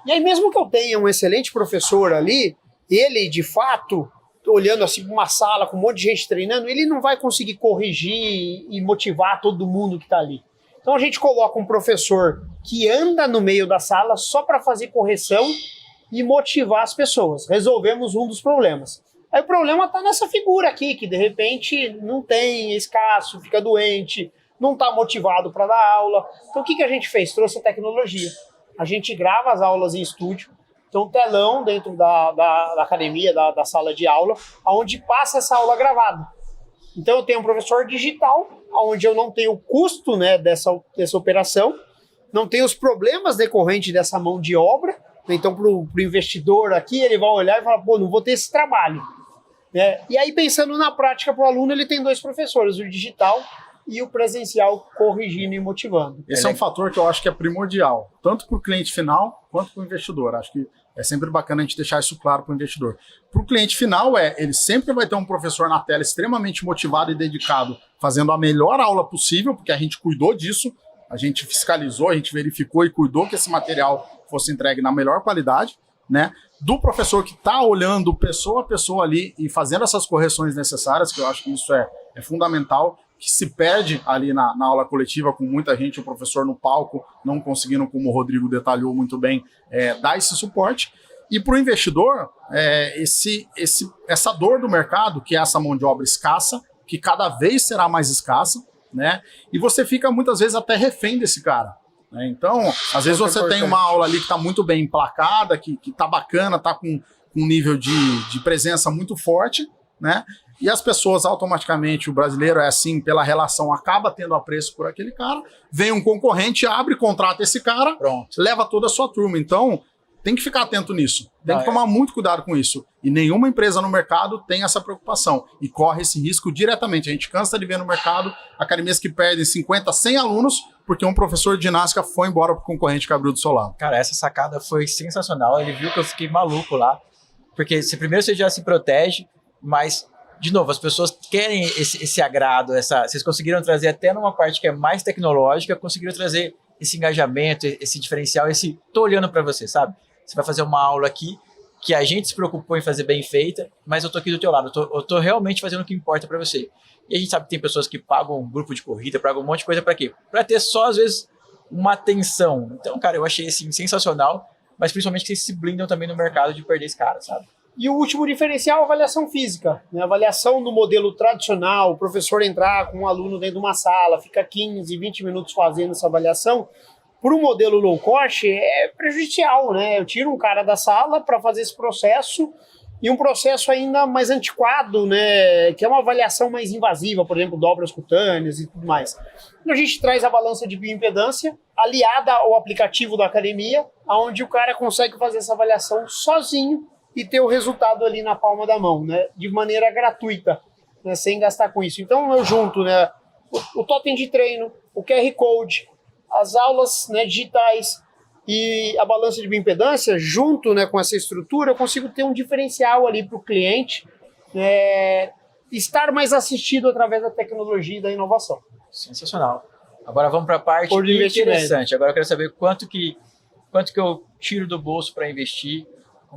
E aí mesmo que eu tenha um excelente professor ali, ele de fato, olhando assim para uma sala com um monte de gente treinando, ele não vai conseguir corrigir e motivar todo mundo que está ali. Então a gente coloca um professor que anda no meio da sala só para fazer correção e motivar as pessoas. Resolvemos um dos problemas. Aí o problema está nessa figura aqui, que de repente não tem, é escasso, fica doente, não está motivado para dar aula. Então o que a gente fez? Trouxe a tecnologia. A gente grava as aulas em estúdio, tem um telão dentro da academia, da sala de aula, onde passa essa aula gravada. Então eu tenho um professor digital, onde eu não tenho o custo, né, dessa operação, não tenho os problemas decorrentes dessa mão de obra. Então para o investidor aqui, ele vai olhar e falar, pô, não vou ter esse trabalho. Né? E aí pensando na prática para o aluno, ele tem 2 professores, o digital e o presencial, corrigindo e motivando. Esse é um fator que eu acho que é primordial, tanto para o cliente final quanto para o investidor. Acho que é sempre bacana a gente deixar isso claro para o investidor. Para o cliente final, ele sempre vai ter um professor na tela extremamente motivado e dedicado, fazendo a melhor aula possível, porque a gente cuidou disso, a gente fiscalizou, a gente verificou e cuidou que esse material fosse entregue na melhor qualidade, né? Do professor que está olhando pessoa a pessoa ali e fazendo essas correções necessárias, que eu acho que isso é fundamental, que se perde ali na aula coletiva com muita gente, o professor no palco não conseguindo, como o Rodrigo detalhou muito bem, dar esse suporte. E para o investidor, essa dor do mercado, que é essa mão de obra escassa, que cada vez será mais escassa, né? E você fica muitas vezes até refém desse cara. Então, às vezes você tem uma aula ali que está muito bem emplacada, que está bacana, está com um nível de presença muito forte, né? E as pessoas automaticamente, o brasileiro é assim, pela relação, acaba tendo apreço por aquele cara, vem um concorrente, abre, contrata esse cara, pronto, leva toda a sua turma. Então, tem que ficar atento nisso, tem que tomar muito cuidado com isso. E nenhuma empresa no mercado tem essa preocupação e corre esse risco diretamente. A gente cansa de ver no mercado academias que perdem 50, 100 alunos porque um professor de ginástica foi embora para o concorrente que abriu do seu lado. Cara, essa sacada foi sensacional. Ele viu que eu fiquei maluco lá, porque primeiro você já se protege, mas, de novo, as pessoas querem esse agrado, vocês conseguiram trazer até numa parte que é mais tecnológica, conseguiram trazer esse engajamento, esse diferencial, tô olhando para você, sabe? Você vai fazer uma aula aqui que a gente se preocupou em fazer bem feita, mas eu tô aqui do teu lado, eu tô realmente fazendo o que importa para você. E a gente sabe que tem pessoas que pagam um grupo de corrida, pagam um monte de coisa para quê? Para ter só, às vezes, uma atenção. Então, cara, eu achei assim, sensacional, mas principalmente que vocês se blindam também no mercado de perder esse cara, sabe? E o último diferencial é a avaliação física. Né? A avaliação no modelo tradicional, o professor entrar com um aluno dentro de uma sala, fica 15, 20 minutos fazendo essa avaliação, por um modelo low cost é prejudicial, né? Eu tiro um cara da sala para fazer esse processo e um processo ainda mais antiquado, né? Que é uma avaliação mais invasiva, por exemplo, dobras cutâneas e tudo mais. Então a gente traz a balança de bioimpedância aliada ao aplicativo da academia, onde o cara consegue fazer essa avaliação sozinho e ter o resultado ali na palma da mão, né? De maneira gratuita, né? Sem gastar com isso. Então eu junto, né? O totem de treino, o QR Code, as aulas, né, digitais e a balança de bioimpedância, junto, né, com essa estrutura, eu consigo ter um diferencial ali para o cliente estar mais assistido através da tecnologia e da inovação. Sensacional. Agora vamos para a parte interessante. Agora eu quero saber quanto que eu tiro do bolso para investir,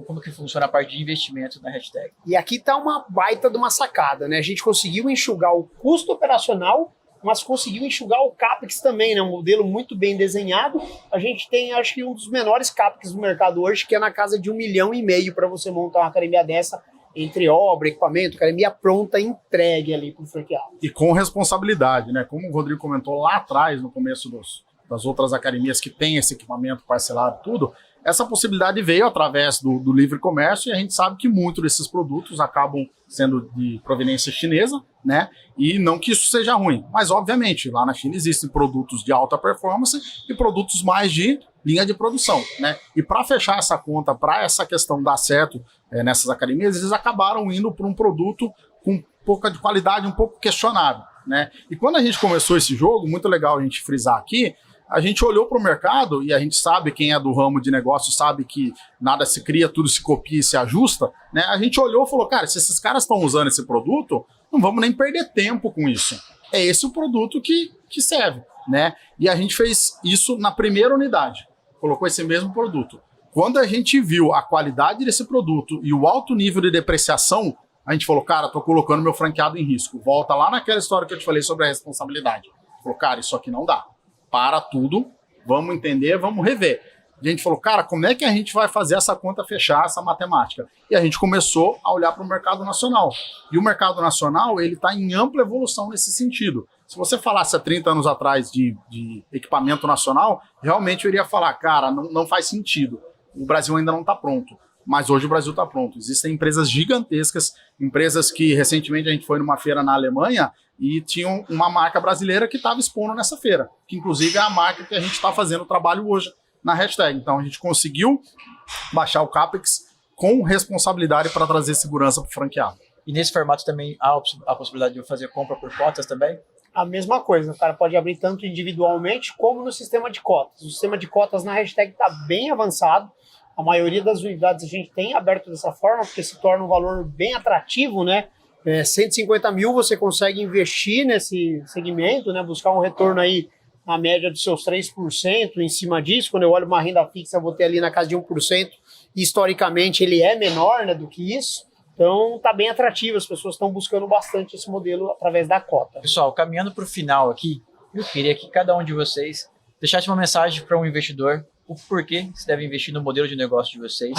como que funciona a parte de investimento na hashtag. E aqui está uma baita de uma sacada, né? A gente conseguiu enxugar o custo operacional, mas conseguiu enxugar o CAPEX também, né? Um modelo muito bem desenhado. A gente tem, acho que, um dos menores CAPEX do mercado hoje, que é na casa de 1,5 milhão para você montar uma academia dessa, entre obra, equipamento, academia pronta, entregue ali para o franqueado. E com responsabilidade, né? Como o Rodrigo comentou lá atrás, no começo das outras academias que tem esse equipamento parcelado, tudo, essa possibilidade veio através do livre comércio e a gente sabe que muitos desses produtos acabam sendo de proveniência chinesa, né? E não que isso seja ruim, mas obviamente lá na China existem produtos de alta performance e produtos mais de linha de produção, né? E para fechar essa conta, para essa questão dar certo nessas academias, eles acabaram indo para um produto com pouca de qualidade, um pouco questionável, né? E quando a gente começou esse jogo, muito legal a gente frisar aqui, a gente olhou para o mercado, e a gente sabe, quem é do ramo de negócio sabe que nada se cria, tudo se copia e se ajusta, né? A gente olhou e falou, cara, se esses caras estão usando esse produto, não vamos nem perder tempo com isso. É esse o produto que serve, né? E a gente fez isso na primeira unidade, colocou esse mesmo produto. Quando a gente viu a qualidade desse produto e o alto nível de depreciação, a gente falou, cara, tô colocando meu franqueado em risco. Volta lá naquela história que eu te falei sobre a responsabilidade. Falou, cara, isso aqui não dá. Para tudo, vamos entender, vamos rever. A gente falou, cara, como é que a gente vai fazer essa conta fechar, essa matemática? E a gente começou a olhar para o mercado nacional. E o mercado nacional, ele está em ampla evolução nesse sentido. Se você falasse há 30 anos atrás de equipamento nacional, realmente eu iria falar, cara, não faz sentido. O Brasil ainda não está pronto. Mas hoje o Brasil está pronto. Existem empresas gigantescas, empresas que recentemente a gente foi numa feira na Alemanha e tinham uma marca brasileira que estava expondo nessa feira, que inclusive é a marca que a gente está fazendo o trabalho hoje na hashtag. Então a gente conseguiu baixar o CAPEX com responsabilidade para trazer segurança para o franqueado. E nesse formato também há a possibilidade de eu fazer compra por cotas também? A mesma coisa, o cara pode abrir tanto individualmente como no sistema de cotas. O sistema de cotas na hashtag está bem avançado. A maioria das unidades a gente tem aberto dessa forma, porque se torna um valor bem atrativo, né? 150 mil você consegue investir nesse segmento, né? Buscar um retorno aí na média dos seus 3% em cima disso. Quando eu olho uma renda fixa, eu vou ter ali na casa de 1%. E historicamente ele é menor, né, do que isso. Então tá bem atrativo, as pessoas estão buscando bastante esse modelo através da cota. Pessoal, caminhando para o final aqui, eu queria que cada um de vocês deixasse uma mensagem para um investidor, o porquê você deve investir no modelo de negócio de vocês,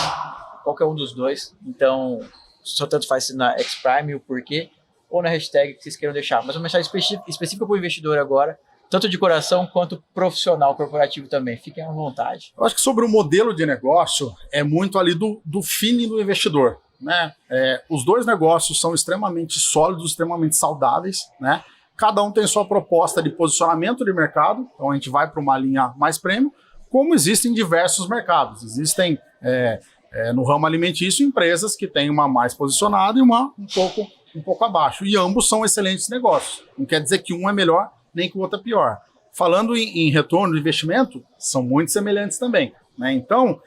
qualquer um dos dois. Então, só tanto faz na Xprime o porquê, ou na hashtag que vocês queiram deixar. Mas uma mensagem específica para o investidor agora, tanto de coração quanto profissional, corporativo também. Fiquem à vontade. Eu acho que sobre o modelo de negócio, é muito ali do feeling do investidor, né? Os dois negócios são extremamente sólidos, extremamente saudáveis, né? Cada um tem sua proposta de posicionamento de mercado, então a gente vai para uma linha mais premium, como existem diversos mercados. Existem, no ramo alimentício, empresas que têm uma mais posicionada e uma um pouco abaixo. E ambos são excelentes negócios. Não quer dizer que um é melhor, nem que o outro é pior. Falando em retorno de investimento, são muito semelhantes também, né? Então,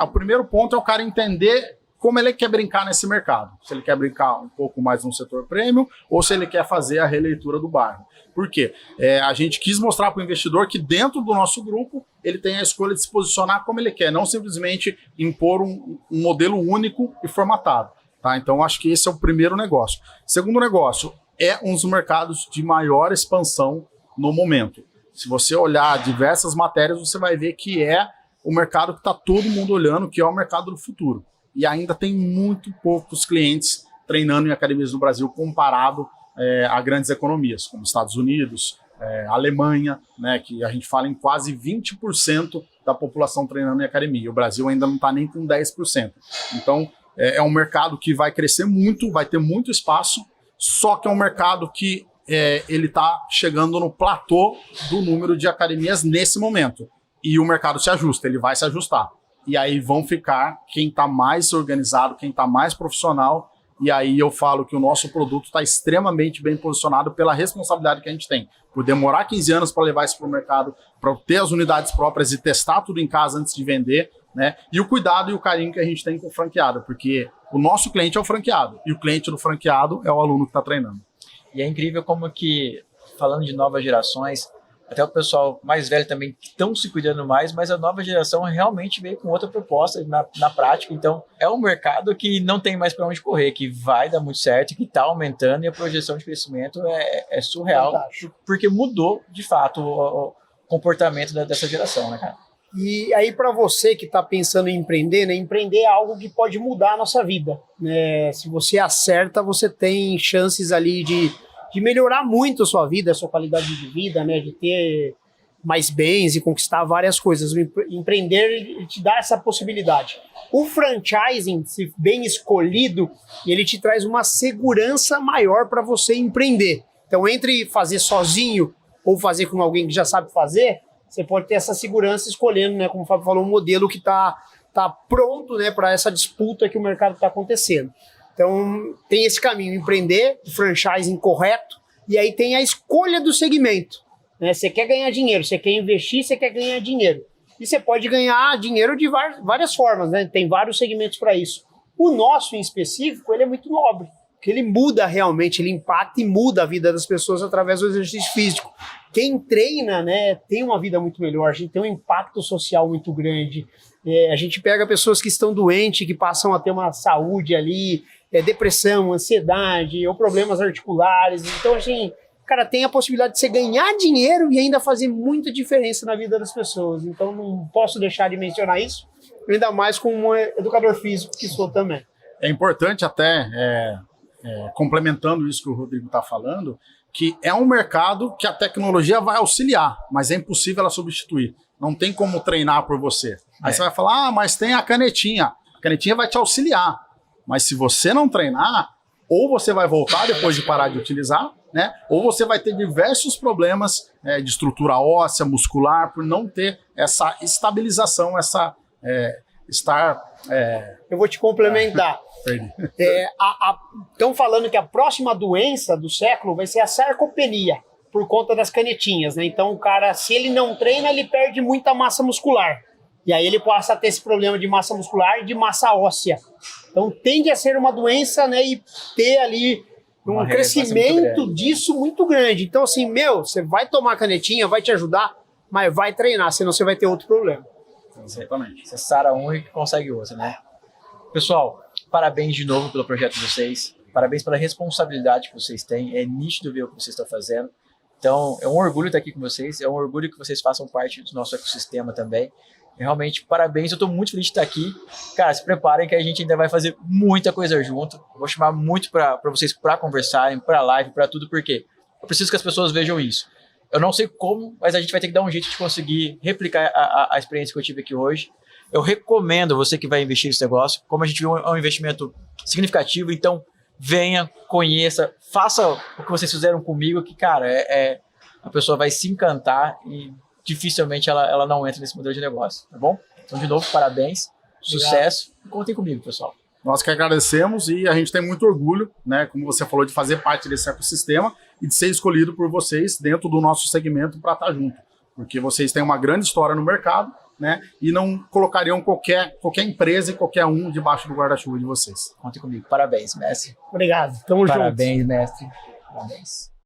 o primeiro ponto é o cara entender como ele quer brincar nesse mercado. Se ele quer brincar um pouco mais no setor premium ou se ele quer fazer a releitura do bairro. Por quê? A gente quis mostrar para o investidor que dentro do nosso grupo ele tem a escolha de se posicionar como ele quer, não simplesmente impor um modelo único e formatado. Tá? Então, acho que esse é o primeiro negócio. Segundo negócio, é um dos mercados de maior expansão no momento. Se você olhar diversas matérias, você vai ver que é o mercado que está todo mundo olhando, que é o mercado do futuro. E ainda tem muito poucos clientes treinando em academias no Brasil comparado a grandes economias, como Estados Unidos, Alemanha, né, que a gente fala em quase 20% da população treinando em academia. O Brasil ainda não está nem com 10%. Então, é um mercado que vai crescer muito, vai ter muito espaço, só que é um mercado que ele está chegando no platô do número de academias nesse momento. E o mercado se ajusta, ele vai se ajustar. E aí vão ficar quem está mais organizado, quem está mais profissional. E aí eu falo que o nosso produto está extremamente bem posicionado pela responsabilidade que a gente tem. Por demorar 15 anos para levar isso para o mercado, para ter as unidades próprias e testar tudo em casa antes de vender, né? E o cuidado e o carinho que a gente tem com o franqueado, porque o nosso cliente é o franqueado e o cliente do franqueado é o aluno que está treinando. E é incrível como que, falando de novas gerações, até o pessoal mais velho também estão se cuidando mais, mas a nova geração realmente veio com outra proposta na prática. Então, é um mercado que não tem mais para onde correr, que vai dar muito certo, que está aumentando e a projeção de crescimento é surreal, fantástico, porque mudou, de fato, o comportamento dessa geração, né, cara? E aí, para você que está pensando em empreender, né, empreender é algo que pode mudar a nossa vida, né? Se você acerta, você tem chances ali de melhorar muito a sua vida, a sua qualidade de vida, né? De ter mais bens e conquistar várias coisas. O empreender ele te dá essa possibilidade. O franchising, se bem escolhido, ele te traz uma segurança maior para você empreender. Então, entre fazer sozinho ou fazer com alguém que já sabe fazer, você pode ter essa segurança escolhendo, né, como o Fábio falou, um modelo que tá pronto, né, para essa disputa que o mercado está acontecendo. Então, tem esse caminho, empreender, o franchising correto, e aí tem a escolha do segmento. Né? Você quer ganhar dinheiro, você quer investir, você quer ganhar dinheiro. E você pode ganhar dinheiro de várias formas, né? Tem vários segmentos para isso. O nosso, em específico, ele é muito nobre, porque ele muda realmente, ele impacta e muda a vida das pessoas através do exercício físico. Quem treina, né, tem uma vida muito melhor, a gente tem um impacto social muito grande. A gente pega pessoas que estão doentes, que passam a ter uma saúde ali, depressão, ansiedade, ou problemas articulares. Então, assim, cara, tem a possibilidade de você ganhar dinheiro e ainda fazer muita diferença na vida das pessoas. Então, não posso deixar de mencionar isso, ainda mais como um educador físico que sou também. É importante até, complementando isso que o Rodrigo está falando, que é um mercado que a tecnologia vai auxiliar, mas é impossível ela substituir. Não tem como treinar por você. Aí você vai falar, mas tem a canetinha. A canetinha vai te auxiliar. Mas se você não treinar, ou você vai voltar depois de parar de utilizar, né? Ou você vai ter diversos problemas de estrutura óssea, muscular, por não ter essa estabilização, Eu vou te complementar. Estão falando que a próxima doença do século vai ser a sarcopenia, por conta das canetinhas, né? Então o cara, se ele não treina, ele perde muita massa muscular. E aí ele passa a ter esse problema de massa muscular e de massa óssea. Então tende a ser uma doença, né? E ter ali um crescimento disso muito grande. Então assim, você vai tomar canetinha, vai te ajudar, mas vai treinar, senão você vai ter outro problema. Exatamente. Você sara um e consegue outro, né? Pessoal, parabéns de novo pelo projeto de vocês. Parabéns pela responsabilidade que vocês têm. É nítido ver o que vocês estão fazendo. Então, é um orgulho estar aqui com vocês. É um orgulho que vocês façam parte do nosso ecossistema também. Realmente, parabéns. Eu estou muito feliz de estar aqui. Cara, se preparem que a gente ainda vai fazer muita coisa junto. Eu vou chamar muito para vocês para conversarem, para live, para tudo, porque eu preciso que as pessoas vejam isso. Eu não sei como, mas a gente vai ter que dar um jeito de conseguir replicar a experiência que eu tive aqui hoje. Eu recomendo você que vai investir nesse negócio. Como a gente viu, é um investimento significativo. Então, venha, conheça, faça o que vocês fizeram comigo, que, cara, a pessoa vai se encantar e dificilmente ela não entra nesse modelo de negócio, tá bom? Então, de novo, parabéns, sucesso. Contem comigo, pessoal. Nós que agradecemos e a gente tem muito orgulho, né, como você falou, de fazer parte desse ecossistema e de ser escolhido por vocês dentro do nosso segmento para estar junto. Porque vocês têm uma grande história no mercado, né, e não colocariam qualquer empresa e qualquer um debaixo do guarda-chuva de vocês. Contem comigo. Parabéns, mestre. Obrigado. Tamo junto. Parabéns, mestre. Parabéns.